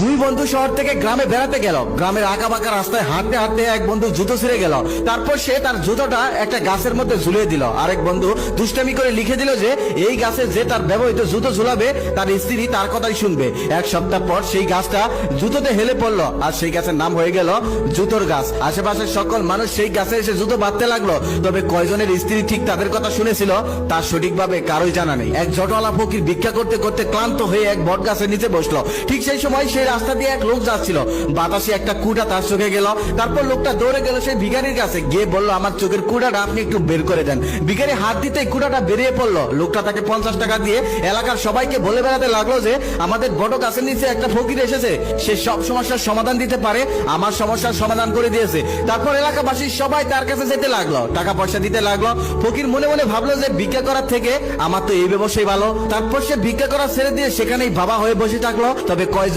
দুই বন্ধু শহর থেকে গ্রামে বেড়াতে গেল। গ্রামের আঁকা বাঁকা রাস্তায় হাঁটতে হাঁটতে এক বন্ধু জুতো ছিঁড়ে গেল। তারপর সে তার জুতোটা একটা গাছের মধ্যে ঝুলিয়ে দিল। আরেক বন্ধু দুষ্টামি করে লিখে দিল যে এই গাছে যে তার ব্যবহৃত জুতো ঝুলাবে তার স্ত্রী তার কথাই শুনবে। এক সপ্তাহ পর সেই গাছটা জুতোতে হেলে পড়লো, আর সেই গাছের নাম হয়ে গেল জুতোর গাছ। আশেপাশের সকল মানুষ সেই গাছে এসে জুতো বাঁধতে লাগলো। তবে কয়জনের স্ত্রী ঠিক তাদের কথা শুনেছিল তার সঠিকভাবে কারোই জানা নেই। এক জটওয়ালা ফকির ভিক্ষা করতে করতে ক্লান্ত হয়ে এক বট গাছের নিচে বসলো। ঠিক সেই সময় সেই রাস্তা দিয়ে এক লোক যাচ্ছিল। বাতাসে একটা কুটা তার চোখে গেল। তারপর লোকটা দৌড়ে গেল সেই ভিখারির কাছে, গিয়ে বলল আমার চোখের কুটাটা আপনি একটু বের করে দেন। ভিখারি হাত দিতেই কুটাটা বেরিয়ে পড়লো। লোকটা তাকে 50 টাকা দিয়ে এলাকার সবাইকে বলে বেড়াতে লাগলো যে আমাদের বট গাছের নিচে একটা ফকির এসেছে, সে সব সমস্যার সমাধান দিতে পারে, আমার সমস্যার সমাধান করে দিয়েছে। তারপর এলাকাবাসী সবাই তার কাছে যেতে লাগলো, টাকা পয়সা দিতে লাগলো। ফকির মনে মনে ভাবলো যে ভিক্ষা করার থেকে আমার তো এই ব্যবসায় ভালো। তারপর সে ভিক্ষা করা ছেড়ে দিয়ে সেখানেই বাবা হয়ে বসে থাকলো। তবে কয়জন